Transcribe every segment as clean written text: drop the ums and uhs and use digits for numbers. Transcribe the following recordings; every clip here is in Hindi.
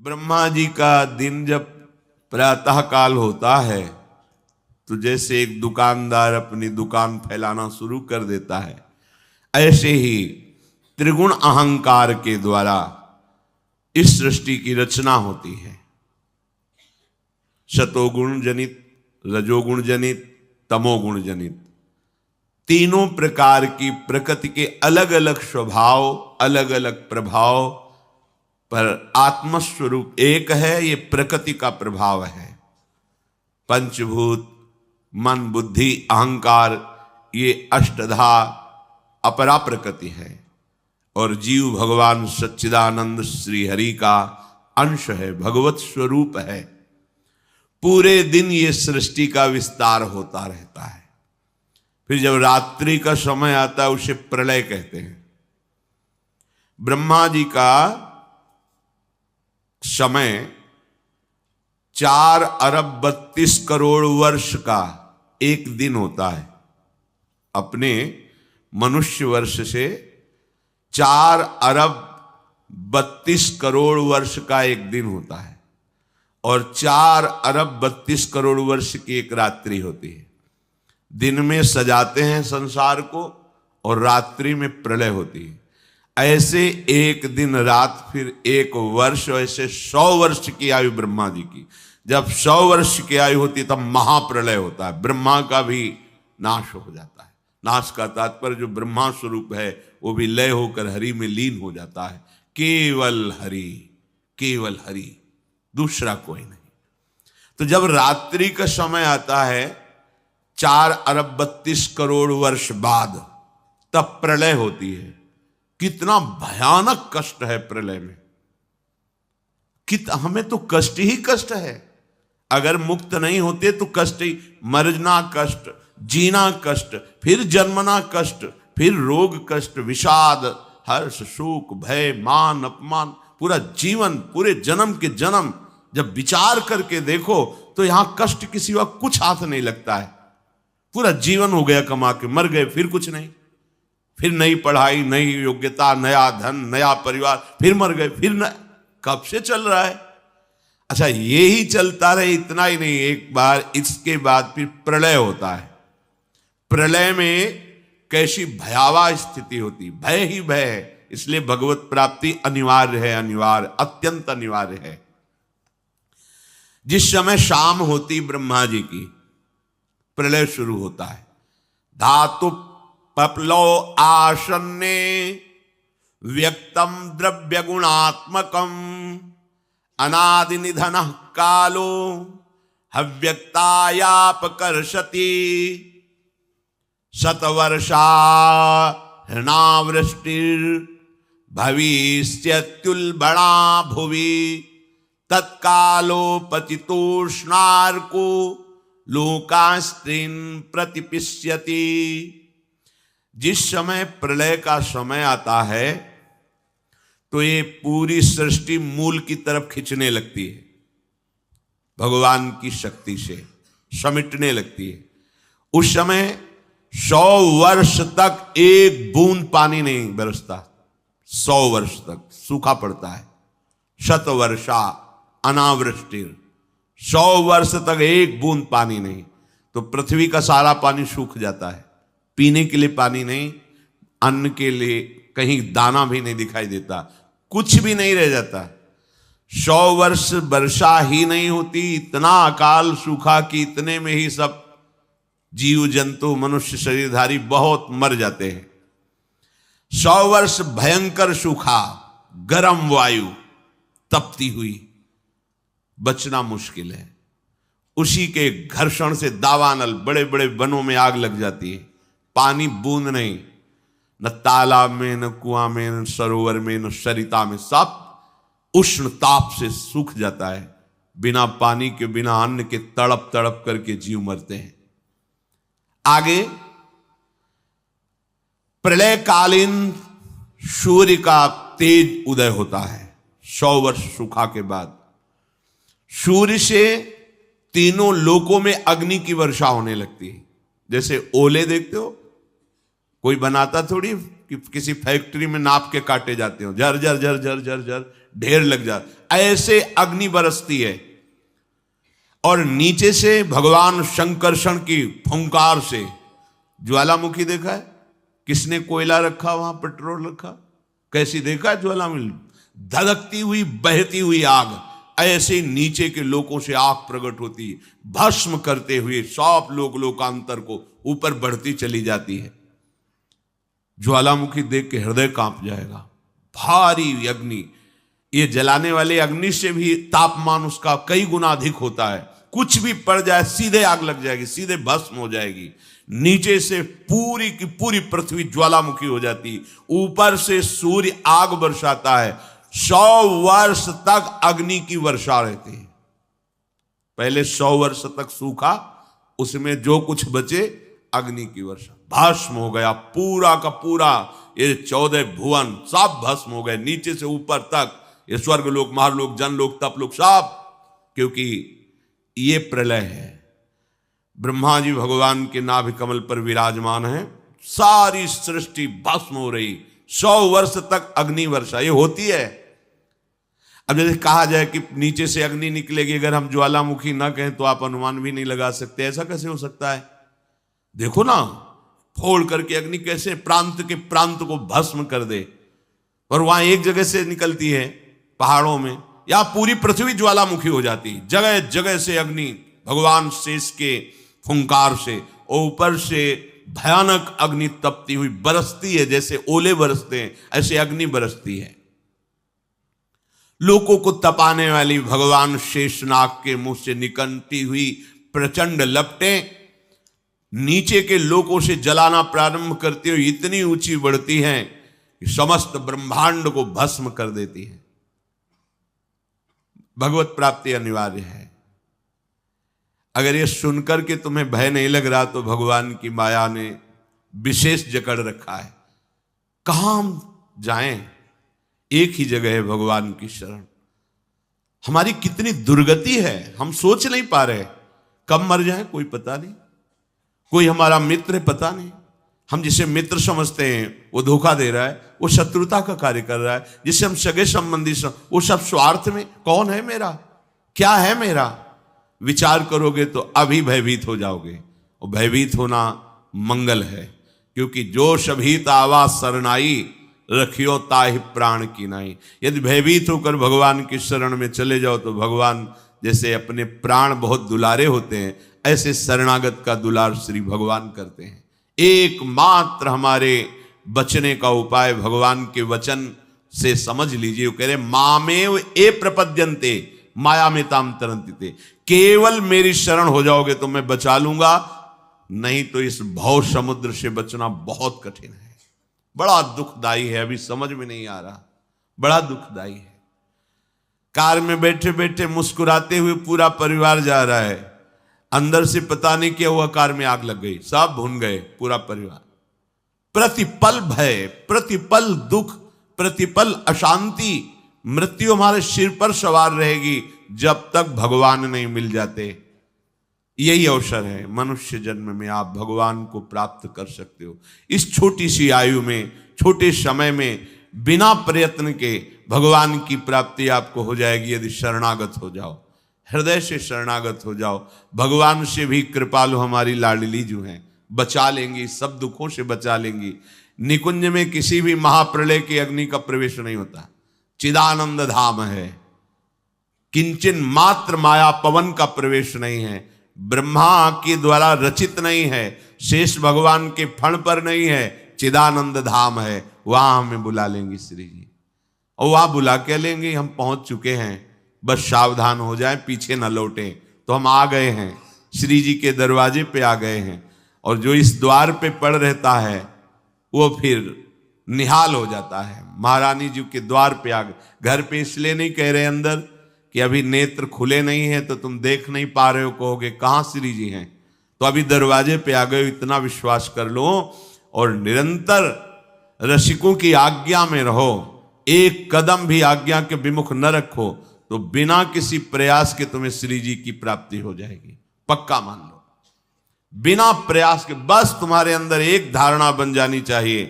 ब्रह्मा जी का दिन जब प्रातः काल होता है तो जैसे एक दुकानदार अपनी दुकान फैलाना शुरू कर देता है, ऐसे ही त्रिगुण अहंकार के द्वारा इस सृष्टि की रचना होती है। सतोगुण जनित, रजोगुण जनित, तमोगुण जनित, तीनों प्रकार की प्रकृति के अलग अलग स्वभाव, अलग अलग प्रभाव, पर आत्मस्वरूप एक है। ये प्रकृति का प्रभाव है। पंचभूत, मन, बुद्धि, अहंकार, ये अष्टधा अपरा प्रकृति है और जीव भगवान सच्चिदानंद श्री हरि का अंश है, भगवत स्वरूप है। पूरे दिन ये सृष्टि का विस्तार होता रहता है। फिर जब रात्रि का समय आता है उसे प्रलय कहते हैं। ब्रह्मा जी का समय 4 अरब 32 करोड़ वर्ष का एक दिन होता है। अपने मनुष्य वर्ष से 4 अरब 32 करोड़ वर्ष का एक दिन होता है और 4 अरब 32 करोड़ वर्ष की एक रात्रि होती है। दिन में सजाते हैं संसार को और रात्रि में प्रलय होती है। ऐसे एक दिन रात, फिर एक वर्ष, ऐसे 100 वर्ष की आयु ब्रह्मा जी की। जब 100 वर्ष की आयु होती तब महाप्रलय होता है, ब्रह्मा का भी नाश हो जाता है। नाश का तात्पर्य जो ब्रह्मा स्वरूप है वो भी लय होकर हरि में लीन हो जाता है। केवल हरि, केवल हरि, दूसरा कोई नहीं। तो जब रात्रि का समय आता है 4 अरब 32 करोड़ वर्ष बाद, तब प्रलय होती है। कितना भयानक कष्ट है प्रलय में। हमें तो कष्ट ही कष्ट है। अगर मुक्त नहीं होते तो कष्ट ही, मरना कष्ट, जीना कष्ट, फिर जन्मना कष्ट, फिर रोग कष्ट, विषाद, हर्ष, शोक, भय, मान, अपमान, पूरा जीवन, पूरे जन्म के जन्म जब विचार करके देखो तो यहां कष्ट के सिवा कुछ हाथ नहीं लगता है। पूरा जीवन हो गया कमा के, मर गए, फिर कुछ नहीं, फिर नई पढ़ाई, नई योग्यता, नया धन, नया परिवार, फिर मर गए, फिर न, कब से चल रहा है। अच्छा, ये ही चलता रहे, इतना ही नहीं, एक बार इसके बाद फिर प्रलय होता है। प्रलय में कैसी भयावह स्थिति होती, भय ही भय है। इसलिए भगवत प्राप्ति अनिवार्य है, अनिवार्य, अत्यंत अनिवार्य है। जिस समय शाम होती ब्रह्मा जी की, प्रलय शुरू होता है। धातु पपलो आसन्ने व्यक्तम द्रव्य गुणात्मकम अनादि निधन कालो हव्यक्तायापकर्षति शतवर्षा हृणावृष्टिर् भविष्यत्युल्बणा भुवि तत्कालोपचितोष्णार्को लोकास्त्रीन् प्रतिपिष्यति। जिस समय प्रलय का समय आता है तो ये पूरी सृष्टि मूल की तरफ खिंचने लगती है, भगवान की शक्ति से समेटने लगती है। उस समय 100 वर्ष तक एक बूंद पानी नहीं बरसता, 100 वर्ष तक सूखा पड़ता है। शतवर्षा अनावृष्टिर, 100 वर्ष तक एक बूंद पानी नहीं। तो पृथ्वी का सारा पानी सूख जाता है, पीने के लिए पानी नहीं, अन्न के लिए कहीं दाना भी नहीं दिखाई देता, कुछ भी नहीं रह जाता। 100 वर्ष वर्षा ही नहीं होती, इतना अकाल सूखा कि इतने में ही सब जीव जंतु, मनुष्य शरीरधारी बहुत मर जाते हैं। 100 वर्ष भयंकर सूखा, गर्म वायु तपती हुई, बचना मुश्किल है। उसी के घर्षण से दावानल, बड़े बड़े वनों में आग लग जाती है। पानी बूंद नहीं, न तालाब में, न कुआं में, न सरोवर में, न सरिता में, सब उष्ण ताप से सूख जाता है। बिना पानी के, बिना अन्न के तड़प तड़प करके जीव मरते हैं। आगे प्रलयकालीन सूर्य का तेज उदय होता है 100 वर्ष सूखा के बाद। सूर्य से तीनों लोकों में अग्नि की वर्षा होने लगती है। जैसे ओले देखते हो, कोई बनाता थोड़ी कि किसी फैक्ट्री में नाप के काटे जाते हो, झर झर झर झर झर झर ढेर लग जाता, ऐसे अग्नि बरसती है। और नीचे से भगवान शंकरषण की फुंकार से, ज्वालामुखी देखा है? किसने कोयला रखा वहां, पेट्रोल रखा? कैसी देखा है ज्वालामुखी? धधकती हुई बहती हुई आग, ऐसे नीचे के लोगों से आग प्रकट होती है, भस्म करते हुए सब लोकांतर को ऊपर बढ़ती चली जाती है। ज्वालामुखी देख के हृदय कांप जाएगा। भारी अग्नि, ये जलाने वाले अग्नि से भी तापमान उसका कई गुना अधिक होता है। कुछ भी पड़ जाए सीधे आग लग जाएगी, सीधे भस्म हो जाएगी। नीचे से पूरी की पूरी पृथ्वी ज्वालामुखी हो जाती, ऊपर से सूर्य आग बरसाता है। 100 वर्ष तक अग्नि की वर्षा रहती है। पहले 100 वर्ष तक सूखा, उसमें जो कुछ बचे अग्नि की वर्षा, भस्म हो गया पूरा का पूरा। ये 14 भुवन सब भस्म हो गए, नीचे से ऊपर तक। ये स्वर्ग लोक, महालोक, जनलोक, तपलोक सब, क्योंकि ये प्रलय है। ब्रह्मा जी भगवान के नाभि कमल पर विराजमान है, सारी सृष्टि भस्म हो रही। 100 वर्ष तक अग्नि वर्षा ये होती है। अब जैसे कहा जाए कि नीचे से अग्नि निकलेगी, अगर हम ज्वालामुखी ना कहें तो आप अनुमान भी नहीं लगा सकते। ऐसा कैसे हो सकता है? देखो ना, फोड़ करके अग्नि कैसे प्रांत के प्रांत को भस्म कर दे। और वहां एक जगह से निकलती है पहाड़ों में, या पूरी पृथ्वी ज्वालामुखी हो जाती, जगह जगह से अग्नि भगवान शेष के फुंकार से, और ऊपर से भयानक अग्नि तपती हुई बरसती है। जैसे ओले बरसते हैं ऐसे अग्नि बरसती है। लोगों को तपाने वाली भगवान शेषनाग के मुंह से निकलती हुई प्रचंड लपटें नीचे के लोगों से जलाना प्रारंभ करती हुई इतनी ऊंची बढ़ती हैं कि समस्त ब्रह्मांड को भस्म कर देती है। भगवत प्राप्ति अनिवार्य है। अगर ये सुनकर के तुम्हें भय नहीं लग रहा तो भगवान की माया ने विशेष जकड़ रखा है। कहां हम जाएं? एक ही जगह है भगवान की शरण। हमारी कितनी दुर्गति है, हम सोच नहीं पा रहे। कब मर जाए कोई पता नहीं, कोई हमारा मित्र पता नहीं। हम जिसे मित्र समझते हैं वो धोखा दे रहा है, वो शत्रुता का कार्य कर रहा है। जिसे हम सगे संबंधी वो सब स्वार्थ में। कौन है मेरा, क्या है मेरा? विचार करोगे तो अभी भयभीत हो जाओगे, और भयभीत होना मंगल है। क्योंकि जो शभीत आवा सरनाई, रखियो ताहि प्राण की नाई। यदि भयभीत होकर भगवान की शरण में चले जाओ तो भगवान जैसे अपने प्राण बहुत दुलारे होते हैं, ऐसे शरणागत का दुलार श्री भगवान करते हैं। एकमात्र हमारे बचने का उपाय भगवान के वचन से समझ लीजिए। वो कह रहे मामेव ए प्रपद्यन्ते माया में ताम तरन्ति। केवल मेरी शरण हो जाओगे तो मैं बचा लूंगा, नहीं तो इस भव समुद्र से बचना बहुत कठिन है। बड़ा दुखदाई है, अभी समझ में नहीं आ रहा, बड़ा दुखदाई है। कार में बैठे बैठे मुस्कुराते हुए पूरा परिवार जा रहा है, अंदर से पता नहीं क्या हुआ, कार में आग लग गई, सब भुन गए पूरा परिवार। प्रतिपल भय, प्रतिपल दुख, प्रतिपल अशांति, मृत्यु हमारे सिर पर सवार रहेगी जब तक भगवान नहीं मिल जाते। यही अवसर है, मनुष्य जन्म में आप भगवान को प्राप्त कर सकते हो। इस छोटी सी आयु में, छोटे समय में, बिना प्रयत्न के भगवान की प्राप्ति आपको हो जाएगी यदि शरणागत हो जाओ, हृदय से शरणागत हो जाओ। भगवान से भी कृपालु हमारी लाडली जो हैं, बचा लेंगी, सब दुखों से बचा लेंगी। निकुंज में किसी भी महाप्रलय की अग्नि का प्रवेश नहीं होता, चिदानंद धाम है। किंचन मात्र माया पवन का प्रवेश नहीं है, ब्रह्मा के द्वारा रचित नहीं है, शेष भगवान के फण पर नहीं है, चिदानंद धाम है। वहां हमें बुला लेंगे श्री जी, और वहां बुला के लेंगे। हम पहुंच चुके हैं, बस सावधान हो जाए, पीछे न लौटे। तो हम आ गए हैं, श्री जी के दरवाजे पे आ गए हैं। और जो इस द्वार पे पड़ रहता है वो फिर निहाल हो जाता है। महारानी जी के द्वार पे आ गए। घर पे इसलिए नहीं कह रहे अंदर कि अभी नेत्र खुले नहीं है तो तुम देख नहीं पा रहे हो, कहोगे कहाँ श्री जी हैं। तो अभी दरवाजे पे आ गए, इतना विश्वास कर लो। और निरंतर रसिकों की आज्ञा में रहो, एक कदम भी आज्ञा के विमुख न रखो, तो बिना किसी प्रयास के तुम्हें श्री जी की प्राप्ति हो जाएगी। पक्का मान लो, बिना प्रयास के। बस तुम्हारे अंदर एक धारणा बन जानी चाहिए,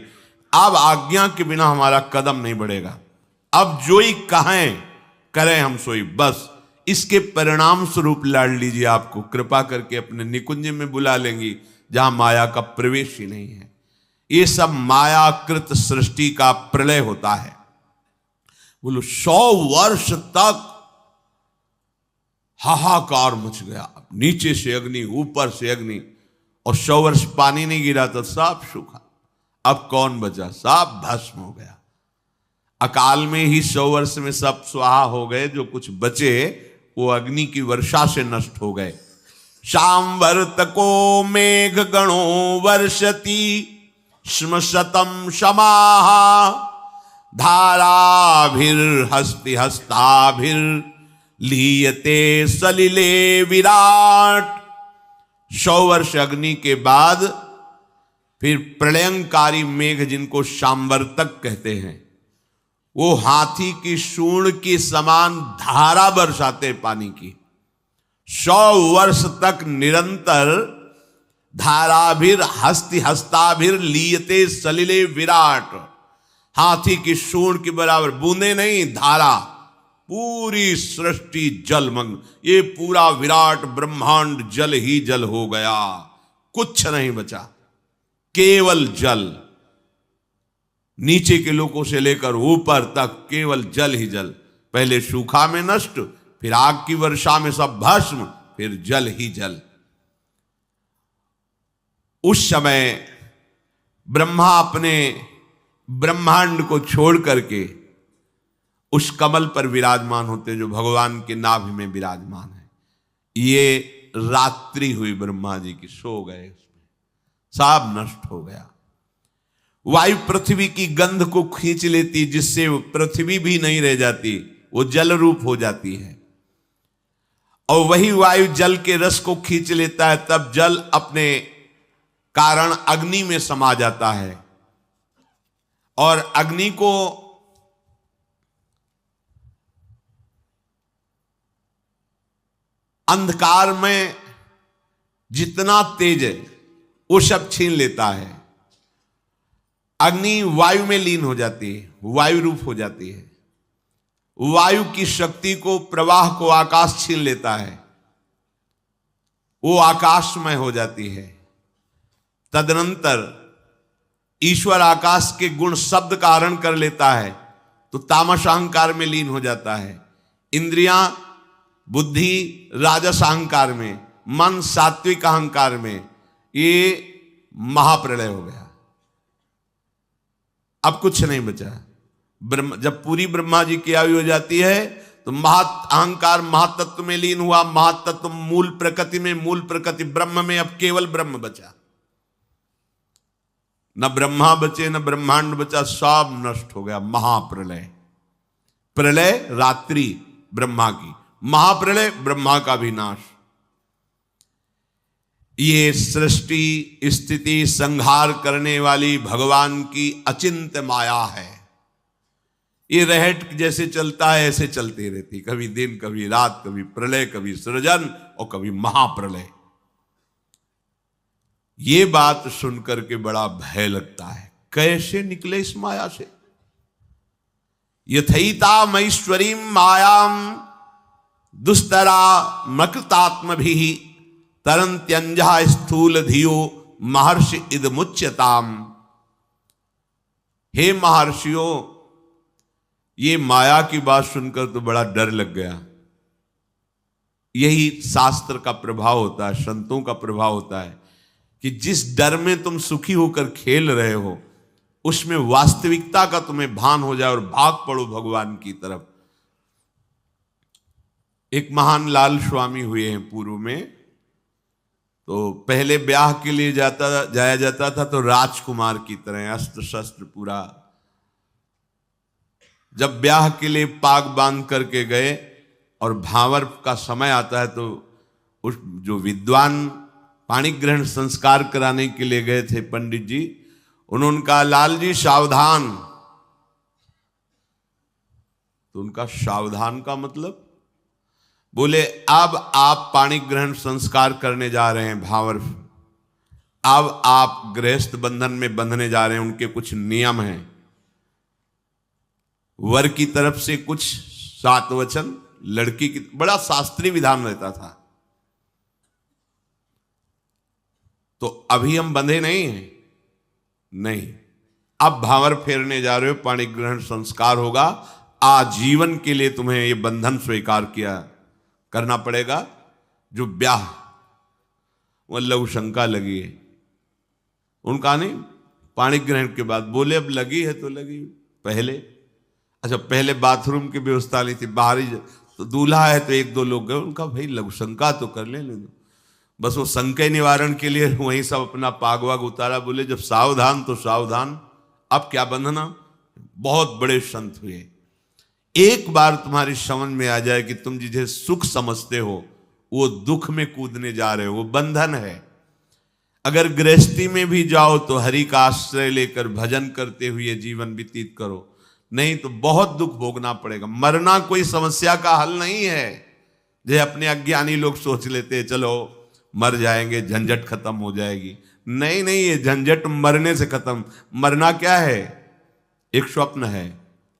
अब आज्ञा के बिना हमारा कदम नहीं बढ़ेगा। अब जोई कहें करें हम सोई, बस इसके परिणाम स्वरूप लाड़ लीजिए आपको कृपा करके अपने निकुंज में बुला लेंगी जहां माया का प्रवेश ही नहीं है। ये सब मायाकृत सृष्टि का प्रलय होता है। बोलो 100 वर्ष तक हाहाकार मच गया, नीचे से अग्नि ऊपर से अग्नि, और 100 वर्ष पानी नहीं गिरा तो सब सूखा। अब कौन बचा? सब भस्म हो गया। अकाल में ही 100 वर्ष में सब स्वाहा हो गए, जो कुछ बचे वो अग्नि की वर्षा से नष्ट हो गए। शांवर्तको मेघ गणो वर्षति श्मशतम समाहा धाराभिर्हस्ति हस्ताभिर लीयते सलिले विराट। 100 वर्ष अग्नि के बाद फिर प्रलयंकारी मेघ, जिनको शांवर्तक कहते हैं, वो हाथी की सूंड के समान धारा बरसाते पानी की। 100 वर्ष तक निरंतर धाराभिर हस्ति हस्ताभिर लीयते सलिले विराट, हाथी की सूंड के बराबर बूंदे नहीं, धारा, पूरी सृष्टि जलमग्न। ये पूरा विराट ब्रह्मांड जल ही जल हो गया, कुछ नहीं बचा, केवल जल। नीचे के लोगों से लेकर ऊपर तक केवल जल ही जल। पहले सूखा में नष्ट, फिर आग की वर्षा में सब भस्म, फिर जल ही जल। उस समय ब्रह्मा अपने ब्रह्मांड को छोड़ करके उस कमल पर विराजमान होते जो भगवान के नाभि में विराजमान है। ये रात्रि हुई ब्रह्मा जी की, सो गए, उसमें सब नष्ट हो गया। वायु पृथ्वी की गंध को खींच लेती, जिससे पृथ्वी भी नहीं रह जाती, वो जल रूप हो जाती है। और वही वायु जल के रस को खींच लेता है, तब जल अपने कारण अग्नि में समा जाता है। और अग्नि को अंधकार में जितना तेज है वो सब छीन लेता है। अग्नि वायु में लीन हो जाती है, वायु रूप हो जाती है। वायु की शक्ति को, प्रवाह को आकाश छीन लेता है, वो आकाशमय हो जाती है। तदनंतर ईश्वर आकाश के गुण शब्द का हरण कर लेता है, तो तामस अहंकार में लीन हो जाता है। इंद्रियां, बुद्धि राजस अहंकार में, मन सात्विक अहंकार में, ये महाप्रलय हो गया। अब कुछ नहीं बचा। जब पूरी ब्रह्मा जी की आयु हो जाती है तो अहंकार महातत्व में लीन हुआ। महातत्व मूल प्रकृति में, मूल प्रकृति ब्रह्म में, अब केवल ब्रह्म बचा। न ब्रह्मा बचे, न ब्रह्मांड बचा, सब नष्ट हो गया। महाप्रलय, प्रलय रात्रि ब्रह्मा की, महाप्रलय ब्रह्मा का विनाश। ये सृष्टि स्थिति संहार करने वाली भगवान की अचिंत्य माया है। ये रहट जैसे चलता है ऐसे चलती रहती, कभी दिन कभी रात, कभी प्रलय, कभी सृजन और कभी महाप्रलय। ये बात सुनकर के बड़ा भय लगता है, कैसे निकले इस माया से। यथैता मईश्वरी मायाम दुस्तरा मकृतात्म भी तरंत्यंजा स्थूल धियो महर्षि इदमुच्यताम। हे महर्षियों, ये माया की बात सुनकर तो बड़ा डर लग गया। यही शास्त्र का प्रभाव होता है, संतों का प्रभाव होता है कि जिस डर में तुम सुखी होकर खेल रहे हो, उसमें वास्तविकता का तुम्हें भान हो जाए और भाग पड़ो भगवान की तरफ। एक महान लाल स्वामी हुए हैं पूर्व में, तो पहले ब्याह के लिए जाया जाता था तो राजकुमार की तरह अस्त्र शस्त्र पूरा। जब ब्याह के लिए पाग बांध करके गए और भावर का समय आता है तो उस जो विद्वान पाणी ग्रहण संस्कार कराने के लिए गए थे पंडित जी, उन्होंने कहा लाल जी सावधान। तो उनका सावधान का मतलब, बोले अब आप पाणी ग्रहण संस्कार करने जा रहे हैं भावर, अब आप गृहस्थ बंधन में बंधने जा रहे हैं, उनके कुछ नियम हैं। वर की तरफ से कुछ 7 वचन, लड़की की, बड़ा शास्त्रीय विधान रहता था। तो अभी हम बंधे नहीं हैं, नहीं, अब भावर फेरने जा रहे हो, पाणी ग्रहण संस्कार होगा, आजीवन के लिए तुम्हें ये बंधन स्वीकार किया करना पड़ेगा। जो ब्याह, वो लघु शंका लगी है, उनका नहीं, पाणी ग्रहण के बाद बोले अब लगी है तो लगी। पहले अच्छा, पहले बाथरूम की व्यवस्था नहीं थी, बाहरी तो दूल्हा है तो 1-2 लोग गए, उनका भाई लघु शंका तो कर लेने दो, बस वो संकय निवारण के लिए वहीं सब अपना पाग वाग उतारा। बोले जब सावधान तो सावधान, अब क्या बंधना। बहुत बड़े संत हुए। एक बार तुम्हारी समझ में आ जाए कि तुम जिसे सुख समझते हो वो दुख में कूदने जा रहे हो, वो बंधन है। अगर गृहस्थी में भी जाओ तो हरि का आश्रय लेकर भजन करते हुए जीवन व्यतीत करो, नहीं तो बहुत दुख भोगना पड़ेगा। मरना कोई समस्या का हल नहीं है। जो अपने अज्ञानी लोग सोच लेते हैं चलो मर जाएंगे, झंझट खत्म हो जाएगी। नहीं नहीं, ये झंझट मरने से खत्म। मरना क्या है? एक स्वप्न है,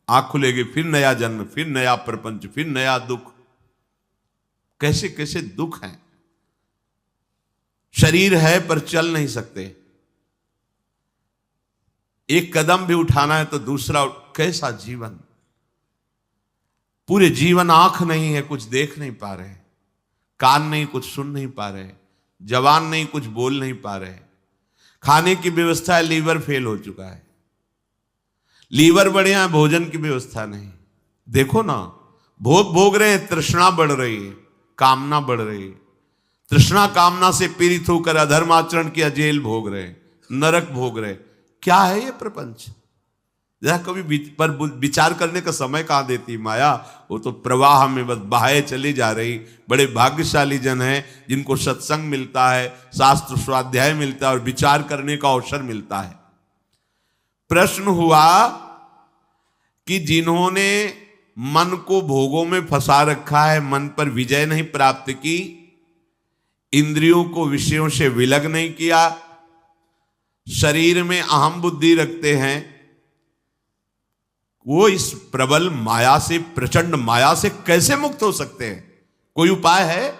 आंख खुलेगी फिर नया जन्म, फिर नया प्रपंच, फिर नया दुख। कैसे कैसे दुख हैं। शरीर है पर चल नहीं सकते, एक कदम भी उठाना है तो दूसरा। कैसा जीवन, पूरे जीवन आंख नहीं है, कुछ देख नहीं पा रहे, कान नहीं, कुछ सुन नहीं पा रहे, जबान नहीं, कुछ बोल नहीं पा रहे। खाने की व्यवस्था है, लीवर फेल हो चुका है। लीवर बढ़िया है, भोजन की व्यवस्था नहीं। देखो ना, भोग भोग रहे हैं, तृष्णा बढ़ रही है, कामना बढ़ रही है। तृष्णा कामना से पीड़ित होकर अधर्म आचरण किया, जेल भोग रहे, नरक भोग रहे। क्या है ये प्रपंच? जरा कभी पर विचार करने का समय कहां देती माया। वो तो प्रवाह में बस बहाए चली जा रही। बड़े भाग्यशाली जन हैं जिनको सत्संग मिलता है, शास्त्र स्वाध्याय मिलता है और विचार करने का अवसर मिलता है। प्रश्न हुआ कि जिन्होंने मन को भोगों में फंसा रखा है, मन पर विजय नहीं प्राप्त की, इंद्रियों को विषयों से विलग नहीं किया, शरीर में अहम बुद्धि रखते हैं, वो इस प्रबल माया से, प्रचंड माया से कैसे मुक्त हो सकते हैं? कोई उपाय है?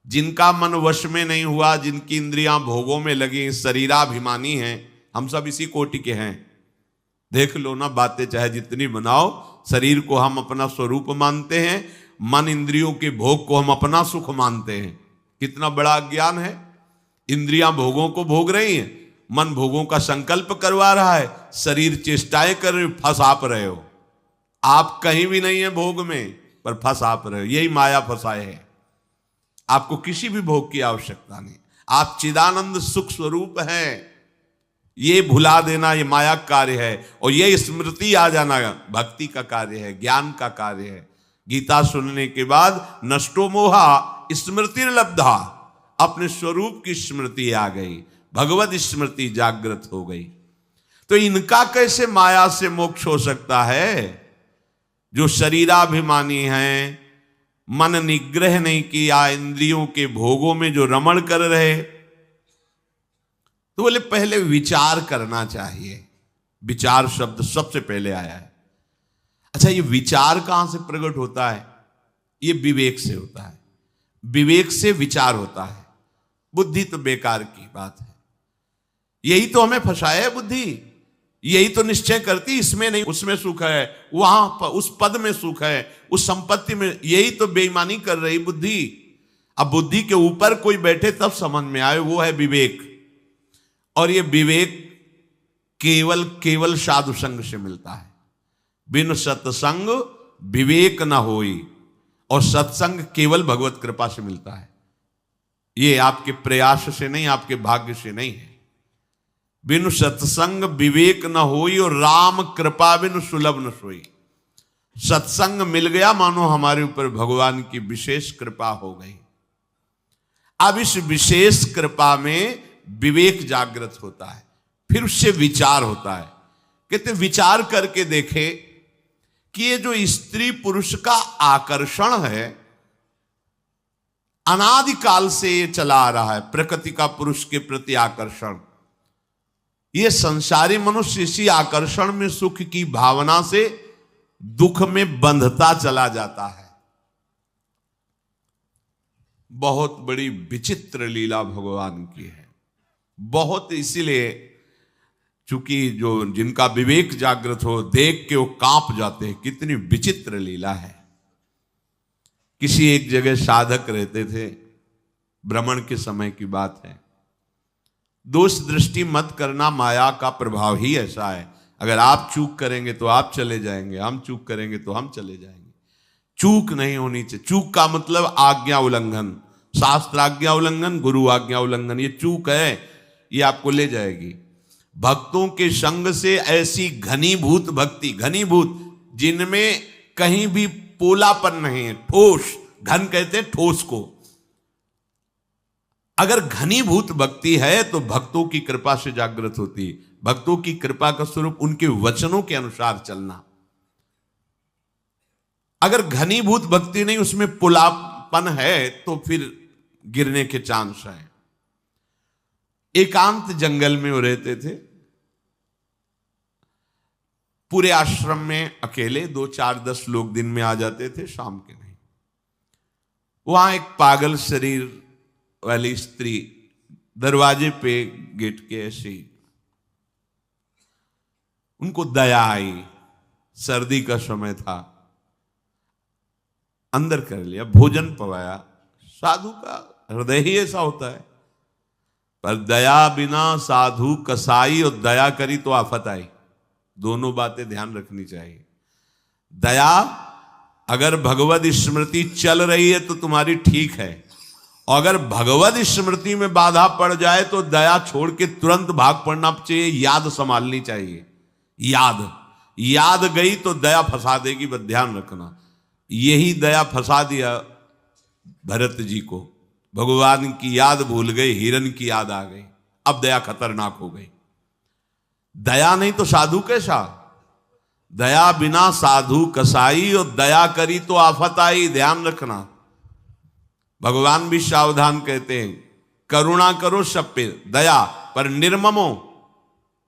जिनका मन वश में नहीं हुआ, जिनकी इंद्रियां भोगों में लगी, शरीराभिमानी हैं, हम सब इसी कोटि के हैं। देख लो ना, बातें चाहे जितनी बनाओ, शरीर को हम अपना स्वरूप मानते हैं, मन इंद्रियों के भोग को हम अपना सुख मानते हैं। कितना बड़ा अज्ञान है। इंद्रियां भोगों को भोग रही हैं, मन भोगों का संकल्प करवा रहा है, शरीर चेष्टाएं कर रहे, फंस आप रहे हो। आप कहीं भी नहीं है भोग में, पर फंस आप रहे हो। यही माया फंसाए है। आपको किसी भी भोग की आवश्यकता नहीं, आप चिदानंद सुख स्वरूप हैं। ये भुला देना ये माया कार्य है, और ये स्मृति आ जाना भक्ति का कार्य है, ज्ञान का कार्य है। गीता सुनने के बाद नष्टो मोहा स्मृति लब्धा, अपने स्वरूप की स्मृति आ गई, भगवत स्मृति जागृत हो गई। तो इनका कैसे माया से मोक्ष हो सकता है? जो शरीराभिमानी हैं, मन निग्रह नहीं किया, इंद्रियों के भोगों में जो रमण कर रहे, तो बोले पहले विचार करना चाहिए। विचार शब्द सबसे पहले आया है। अच्छा, ये विचार कहां से प्रकट होता है? ये विवेक से होता है। विवेक से विचार होता है। बुद्धि तो बेकार की बात है। यही तो हमें फंसाया है बुद्धि। यही तो निश्चय करती इसमें नहीं, उसमें सुख है, वहां उस पद में सुख है, उस संपत्ति में। यही तो बेईमानी कर रही बुद्धि। अब बुद्धि के ऊपर कोई बैठे तब समझ में आए, वो है विवेक। और ये विवेक केवल साधु संग से मिलता है। बिन सत्संग विवेक न होई, और सत्संग केवल भगवत कृपा से मिलता है। ये आपके प्रयास से नहीं, आपके भाग्य से नहीं है। बिनु सत्संग विवेक न होई, और राम कृपा बिनु सुलभ न सोई। सत्संग मिल गया, मानो हमारे ऊपर भगवान की विशेष कृपा हो गई। अब इस विशेष कृपा में विवेक जागृत होता है, फिर उससे विचार होता है। कहते विचार करके देखे कि ये जो स्त्री पुरुष का आकर्षण है, अनादिकाल से ये चला आ रहा है, प्रकृति का पुरुष के प्रति आकर्षण। ये संसारी मनुष्य इसी आकर्षण में सुख की भावना से दुख में बंधता चला जाता है। बहुत बड़ी विचित्र लीला भगवान की है। बहुत, इसीलिए चूंकि जो जिनका विवेक जागृत हो देख के वो कांप जाते हैं, कितनी विचित्र लीला है। किसी एक जगह साधक रहते थे, भ्रमण के समय की बात है। दोष दृष्टि मत करना, माया का प्रभाव ही ऐसा है। अगर आप चूक करेंगे तो आप चले जाएंगे, हम चूक करेंगे तो हम चले जाएंगे। चूक नहीं होनी चाहिए। चूक का मतलब आज्ञा उल्लंघन, शास्त्र आज्ञा उल्लंघन, गुरु आज्ञा उल्लंघन, ये चूक है, ये आपको ले जाएगी। भक्तों के संग से ऐसी घनीभूत भक्ति, घनीभूत जिनमें कहीं भी पोलापन नहीं है, ठोस, घन कहते हैं ठोस को। अगर घनीभूत भक्ति है तो भक्तों की कृपा से जागृत होती है। भक्तों की कृपा का स्वरूप उनके वचनों के अनुसार चलना। अगर घनीभूत भक्ति नहीं, उसमें पुलापन है, तो फिर गिरने के चांस है। एकांत जंगल में वो रहते थे, पूरे आश्रम में अकेले, 2 4 10 लोग दिन में आ जाते थे, शाम के नहीं। वहां एक पागल शरीर वाली स्त्री दरवाजे पे गेट के ऐसे ही, उनको दया आई। सर्दी का समय था, अंदर कर लिया, भोजन पवाया। साधु का हृदय ही ऐसा होता है। पर दया बिना साधु कसाई, और दया करी तो आफत आई। दोनों बातें ध्यान रखनी चाहिए। दया, अगर भगवद स्मृति चल रही है तो तुम्हारी ठीक है, और अगर भगवद स्मृति में बाधा पड़ जाए तो दया छोड़ के तुरंत भाग पड़ना चाहिए। याद संभालनी चाहिए। याद गई तो दया फंसा देगी, बस ध्यान रखना। यही दया फंसा दिया भरत जी को। भगवान की याद भूल गए, हिरन की याद आ गई। अब दया खतरनाक हो गई। दया नहीं तो साधु कैसा? दया बिना साधु कसाई, और दया करी तो आफत आई। ध्यान रखना। भगवान भी सावधान कहते हैं, करुणा करो सब पे, दया पर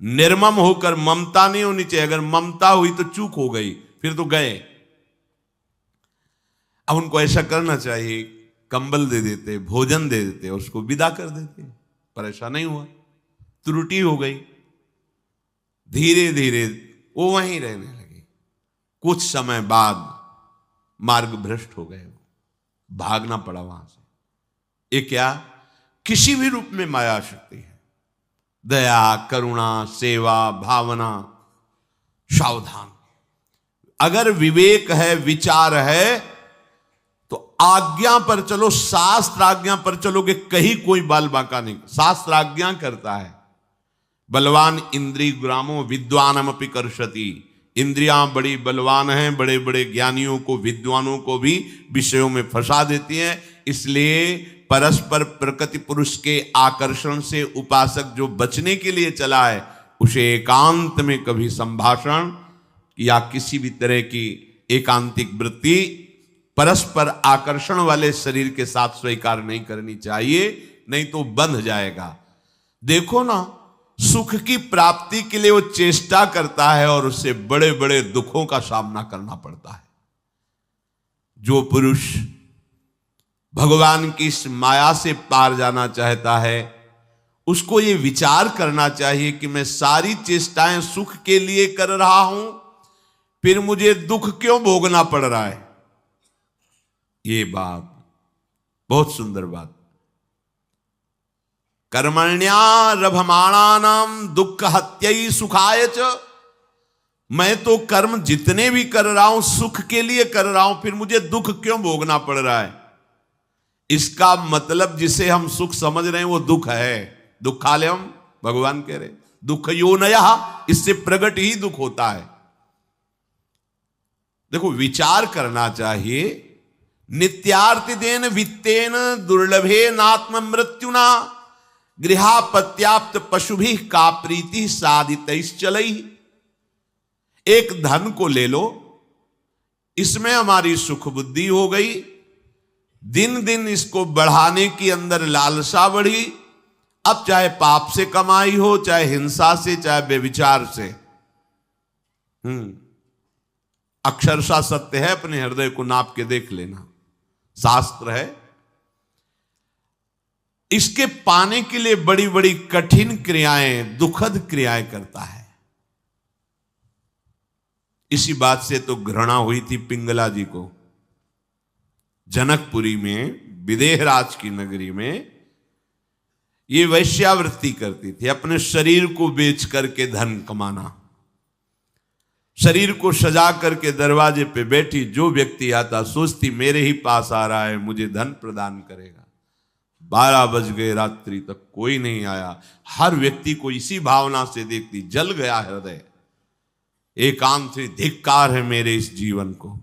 निर्मम होकर, ममता नहीं होनी चाहिए। अगर ममता हुई तो चूक हो गई, फिर तो गए। अब उनको ऐसा करना चाहिए, कंबल दे देते, भोजन दे देते, उसको विदा कर देते, पर ऐसा नहीं हुआ। त्रुटि हो गई। धीरे धीरे वो वहीं रहने लगे। कुछ समय बाद मार्ग भ्रष्ट हो गए, भागना पड़ा वहां से। ये क्या? किसी भी रूप में माया शक्ति है। दया, करुणा, सेवा, भावना, सावधान। अगर विवेक है, विचार है, तो आज्ञा पर चलो, शास्त्र आज्ञा पर चलोगे, कहीं कोई बाल बांका नहीं। शास्त्र आज्ञा करता है, बलवान इंद्रिय ग्रामो विद्वानमपि कर्षति। इंद्रियां बड़ी बलवान हैं, बड़े बड़े ज्ञानियों को, विद्वानों को भी विषयों में फंसा देती हैं। इसलिए परस्पर प्रकृति पुरुष के आकर्षण से उपासक जो बचने के लिए चला है, उसे एकांत में कभी संभाषण या किसी भी तरह की एकांतिक वृत्ति परस्पर आकर्षण वाले शरीर के साथ स्वीकार नहीं करनी चाहिए, नहीं तो बंध जाएगा। देखो ना, सुख की प्राप्ति के लिए वो चेष्टा करता है और उससे बड़े बड़े दुखों का सामना करना पड़ता है। जो पुरुष भगवान की इस माया से पार जाना चाहता है, उसको ये विचार करना चाहिए कि मैं सारी चेष्टाएं सुख के लिए कर रहा हूं, फिर मुझे दुख क्यों भोगना पड़ रहा है। ये बात बहुत सुंदर बात। कर्मण्यारभमाणानाम दुख हत्यै सुखाय च। मैं तो कर्म जितने भी कर रहा हूं सुख के लिए कर रहा हूं, फिर मुझे दुख क्यों भोगना पड़ रहा है। इसका मतलब जिसे हम सुख समझ रहे हैं वो दुख है। दुखालयम, भगवान कह रहे दुख योनयः, इससे प्रकट ही दुख होता है। देखो, विचार करना चाहिए। नित्यार्तिदेन वित्तेन दुर्लभे नात्म मृत्युना गृहापत्याप्त पशुभि का प्रीति साधितैश्चलैः। एक धन को ले लो, इसमें हमारी सुख बुद्धि हो गई, दिन दिन इसको बढ़ाने की अंदर लालसा बढ़ी। अब चाहे पाप से कमाई हो, चाहे हिंसा से, चाहे व्यभिचार से, अक्षरशः सत्य है, अपने हृदय को नाप के देख लेना, शास्त्र है। इसके पाने के लिए बड़ी बड़ी कठिन क्रियाएं, दुखद क्रियाएं करता है। इसी बात से तो घृणा हुई थी पिंगला जी को। जनकपुरी में, विदेहराज की नगरी में ये वैश्यावृत्ति करती थी, अपने शरीर को बेच करके धन कमाना। शरीर को सजा करके दरवाजे पे बैठी, जो व्यक्ति आता सोचती मेरे ही पास आ रहा है, मुझे धन प्रदान करेगा। 12 बज गए, रात्रि तक कोई नहीं आया। हर व्यक्ति को इसी भावना से देखती, जल गया हृदय, एकांत से धिक्कार है मेरे इस जीवन को।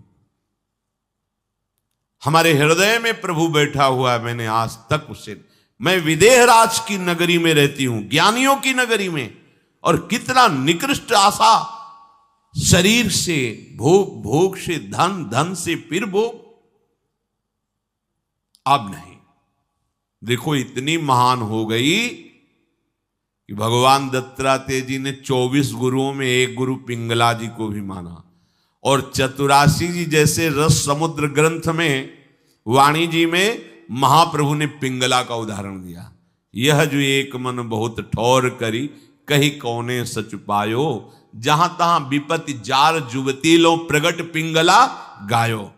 हमारे हृदय में प्रभु बैठा हुआ है, मैंने आज तक उसे, मैं विदेहराज की नगरी में रहती हूं, ज्ञानियों की नगरी में, और कितना निकृष्ट आशा, शरीर से भोग, भोग से धन, धन से फिर भोग। अब नहीं, देखो इतनी महान हो गई कि भगवान दत्तात्रेय जी ने 24 गुरुओं में एक गुरु पिंगला जी को भी माना। और चतुरासी जी जैसे रस समुद्र ग्रंथ में, वाणी जी में महाप्रभु ने पिंगला का उदाहरण दिया। यह जो एक मन बहुत ठौर करी, कहीं कौने सच पायो, जहां तहां विपत्ति जार जुवती लो, प्रगट पिंगला गायो।